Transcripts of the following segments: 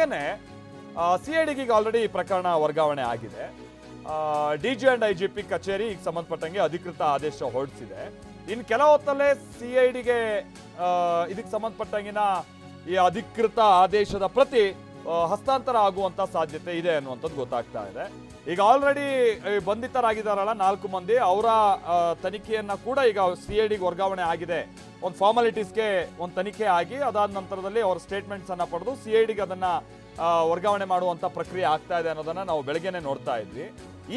ಹಾಗೇನೆ CIDಗೆ ಈಗ ಆಲ್ರೆಡಿ ಪ್ರಕರಣ ವರ್ಗಾವಣೆ ಆಗಿದೆ. DG ಅಂಡ್ IGP ಕಚೇರಿ ಈಗ ಸಂಬಂಧಪಟ್ಟಂಗೆ ಅಧಿಕೃತ ಆದೇಶ ಹೊರಡಿಸಿದೆ. ಇನ್ನು ಕೆಲ ಹೊತ್ತಲ್ಲೇ CIDಗೆ ಇದಕ್ಕೆ ಸಂಬಂಧಪಟ್ಟಂಗಿನ ಈ ಅಧಿಕೃತ ಆದೇಶದ ಪ್ರತಿ ಹಸ್ತಾಂತರ ಆಗುವಂತ ಸಾಧ್ಯತೆ ಇದೆ ಅನ್ನುವಂಥದ್ದು ಗೊತ್ತಾಗ್ತಾ ಇದೆ. ಈಗ ಆಲ್ರೆಡಿ ಬಂಧಿತರಾಗಿದ್ದಾರಲ್ಲ 4 ಮಂದಿ, ಅವರ ತನಿಖೆಯನ್ನ ಕೂಡ ಈಗ CIDಗೆ ವರ್ಗಾವಣೆ ಆಗಿದೆ. ಒಂದು ಫಾರ್ಮಾಲಿಟೀಸ್ಗೆ ಒಂದು ತನಿಖೆ ಆಗಿ ಅದಾದ ನಂತರದಲ್ಲಿ ಅವರ ಸ್ಟೇಟ್ಮೆಂಟ್ಸ್ ಅನ್ನ ಪಡೆದು CIDಗೆ ಅದನ್ನ ವರ್ಗಾವಣೆ ಮಾಡುವಂತ ಪ್ರಕ್ರಿಯೆ ಆಗ್ತಾ ಇದೆ ಅನ್ನೋದನ್ನ ನಾವು ಬೆಳಗ್ಗೆನೆ ನೋಡ್ತಾ ಇದ್ವಿ.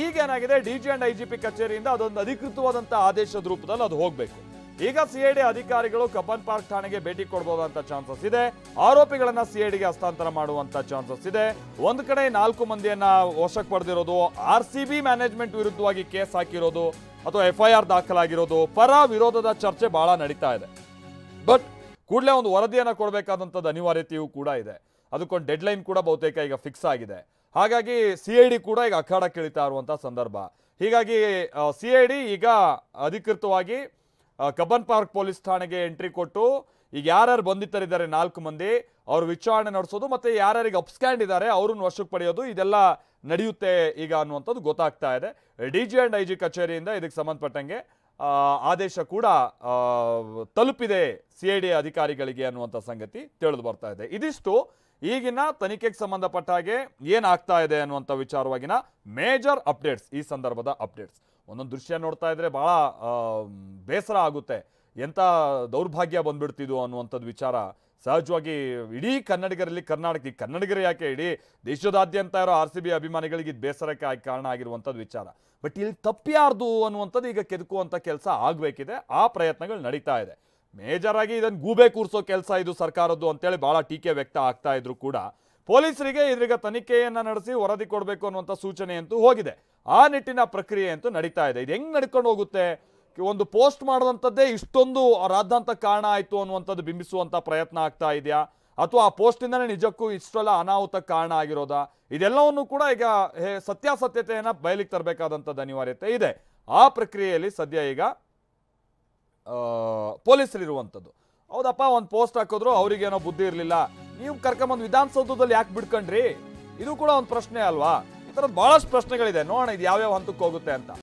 ಈಗ ಏನಾಗಿದೆ, DG ಅಂಡ್ IGP ಕಚೇರಿಯಿಂದ ಅದೊಂದು ಅಧಿಕೃತವಾದಂತ ಆದೇಶದ ರೂಪದಲ್ಲಿ ಅದು ಹೋಗ್ಬೇಕು. ಈಗ CID ಅಧಿಕಾರಿಗಳು ಕಬ್ಬನ್ ಪಾರ್ಕ್ ಠಾಣೆಗೆ ಭೇಟಿ ಕೊಡಬಹುದಂತ ಚಾನ್ಸಸ್ ಇದೆ. ಆರೋಪಿಗಳನ್ನ CIDಗೆ ಹಸ್ತಾಂತರ ಮಾಡುವಂತ ಚಾನ್ಸಸ್ ಇದೆ. ಒಂದು ಕಡೆ 4 ಮಂದಿಯನ್ನ ವಶಕ್ಕೆ ಪಡೆದಿರೋದು, RCB ಮ್ಯಾನೇಜ್ಮೆಂಟ್ ವಿರುದ್ಧವಾಗಿ ಕೇಸ್ ಹಾಕಿರೋದು ಅಥವಾ FIR ದಾಖಲಾಗಿರೋದು, ಪರ ವಿರೋಧದ ಚರ್ಚೆ ಬಹಳ ನಡೀತಾ ಇದೆ. ಬಟ್ ಕೂಡಲೇ ಒಂದು ವರದಿಯನ್ನ ಕೊಡಬೇಕಾದಂಥದ್ದು ಅನಿವಾರ್ಯತೆಯೂ ಕೂಡ ಇದೆ. ಅದಕ್ಕೊಂದು ಡೆಡ್ಲೈನ್ ಕೂಡ ಬಹುತೇಕ ಈಗ ಫಿಕ್ಸ್ ಆಗಿದೆ. ಹಾಗಾಗಿ CID ಕೂಡ ಈಗ ಅಖಾಡಕ್ಕೆ ಇಳಿತಾ ಇರುವಂಥ ಸಂದರ್ಭ. ಹೀಗಾಗಿ CID ಈಗ ಅಧಿಕೃತವಾಗಿ ಕಬ್ಬನ್ ಪಾರ್ಕ್ ಪೊಲೀಸ್ ಠಾಣೆಗೆ ಎಂಟ್ರಿ ಕೊಟ್ಟು ಈಗ ಯಾರ್ಯಾರು ಬಂಧಿತರಿದ್ದಾರೆ 4 ಮಂದಿ ಅವ್ರ ವಿಚಾರಣೆ ನಡೆಸೋದು ಮತ್ತೆ ಯಾರ್ಯಾರಿಗೆ ಅಪ್ಸ್ಕ್ಯಾಂಡ್ ಇದ್ದಾರೆ ಅವ್ರನ್ನ ವಶಕ್ಕೆ ಪಡೆಯೋದು ಇದೆಲ್ಲ ನಡೆಯುತ್ತೆ ಈಗ ಅನ್ನುವಂಥದ್ದು ಗೊತ್ತಾಗ್ತಾ ಇದೆ. DG ಅಂಡ್ IG ಕಚೇರಿಯಿಂದ ಇದಕ್ಕೆ ಸಂಬಂಧಪಟ್ಟಂಗೆ ಆದೇಶ ಕೂಡ ತಲುಪಿದೆ CID ಅಧಿಕಾರಿಗಳಿಗೆ ಅನ್ನುವಂಥ ಸಂಗತಿ ತಿಳಿದು ಬರ್ತಾ ಇದೆ. ಇದಿಷ್ಟು ಈಗಿನ ತನಿಖೆಗೆ ಸಂಬಂಧಪಟ್ಟ ಹಾಗೆ ಏನಾಗ್ತಾ ಇದೆ ಅನ್ನುವಂಥ ವಿಚಾರವಾಗಿನ ಮೇಜರ್ ಅಪ್ಡೇಟ್ಸ್, ಈ ಸಂದರ್ಭದ ಅಪ್ಡೇಟ್ಸ್. ಒಂದೊಂದು ದೃಶ್ಯ ನೋಡ್ತಾ ಇದ್ರೆ ಬಹಳ ಬೇಸರ ಆಗುತ್ತೆ. ಎಂಥ ದೌರ್ಭಾಗ್ಯ ಬಂದ್ಬಿಡ್ತಿದ್ವು ಅನ್ನುವಂಥದ್ದು ವಿಚಾರ ಸಹಜವಾಗಿ ಇಡೀ ಕನ್ನಡಿಗರಲ್ಲಿ, ಕನ್ನಡಿಗರು ಯಾಕೆ ಇಡೀ ದೇಶದಾದ್ಯಂತ ಇರೋ RCB ಅಭಿಮಾನಿಗಳಿಗೆ ಇದು ಬೇಸರಕ್ಕೆ ಕಾರಣ ಆಗಿರುವಂಥದ್ದು ವಿಚಾರ. ಬಟ್ ಇಲ್ಲಿ ತಪ್ಪ್ಯಾರ್ದು ಅನ್ನುವಂಥದ್ದು ಈಗ ಕೆದಕುವಂಥ ಕೆಲಸ ಆಗಬೇಕಿದೆ. ಆ ಪ್ರಯತ್ನಗಳು ನಡೀತಾ ಇದೆ. ಮೇಜರ್ ಆಗಿ ಇದನ್ನು ಗೂಬೆ ಕೂರಿಸೋ ಕೆಲಸ ಇದು ಸರ್ಕಾರದ್ದು ಅಂತೇಳಿ ಬಹಳ ಟೀಕೆ ವ್ಯಕ್ತ ಆಗ್ತಾ ಇದ್ರು ಕೂಡ ಪೊಲೀಸರಿಗೆ ಇದ್ರೀಗ ತನಿಖೆಯನ್ನ ನಡೆಸಿ ವರದಿ ಕೊಡಬೇಕು ಅನ್ನುವಂಥ ಸೂಚನೆ ಅಂತೂ ಹೋಗಿದೆ. ಆ ನಿಟ್ಟಿನ ಪ್ರಕ್ರಿಯೆ ಅಂತೂ ನಡೀತಾ ಇದೆ. ಇದು ಹೆಂಗ್ ನಡ್ಕೊಂಡು ಹೋಗುತ್ತೆ? ಒಂದು ಪೋಸ್ಟ್ ಮಾಡುವಂಥದ್ದೇ ಇಷ್ಟೊಂದು ರಾದ್ಧಾಂತ ಕಾರಣ ಆಯಿತು ಅನ್ನುವಂಥದ್ದು ಬಿಂಬಿಸುವಂಥ ಪ್ರಯತ್ನ ಆಗ್ತಾ ಇದೆಯಾ, ಅಥವಾ ಆ ಪೋಸ್ಟಿಂದನೇ ನಿಜಕ್ಕೂ ಇಷ್ಟೆಲ್ಲ ಅನಾಹುತ ಕಾರಣ ಆಗಿರೋದಾ? ಇದೆಲ್ಲವನ್ನು ಕೂಡ ಈಗ ಸತ್ಯಾಸತ್ಯತೆಯನ್ನು ಬಯಲಿಗೆ ತರಬೇಕಾದಂಥದ್ದು ಅನಿವಾರ್ಯತೆ ಇದೆ. ಆ ಪ್ರಕ್ರಿಯೆಯಲ್ಲಿ ಸದ್ಯ ಈಗ ಪೊಲೀಸರಿರುವಂಥದ್ದು. ಹೌದಪ್ಪ, ಒಂದು ಪೋಸ್ಟ್ ಹಾಕಿದ್ರು, ಅವ್ರಿಗೇನೋ ಬುದ್ಧಿ ಇರಲಿಲ್ಲ, ನೀವು ಕರ್ಕೊಂಬಂದು ವಿಧಾನಸೌಧದಲ್ಲಿ ಯಾಕೆ ಬಿಡ್ಕೊಂಡ್ರಿ? ಇದು ಕೂಡ ಒಂದು ಪ್ರಶ್ನೆ ಅಲ್ವಾ? ಈ ಥರದ್ದು ಭಾಳಷ್ಟು ಪ್ರಶ್ನೆಗಳಿದೆ. ನೋಡೋಣ ಇದು ಯಾವ್ಯಾವ ಹಂತಕ್ಕೆ ಹೋಗುತ್ತೆ ಅಂತ.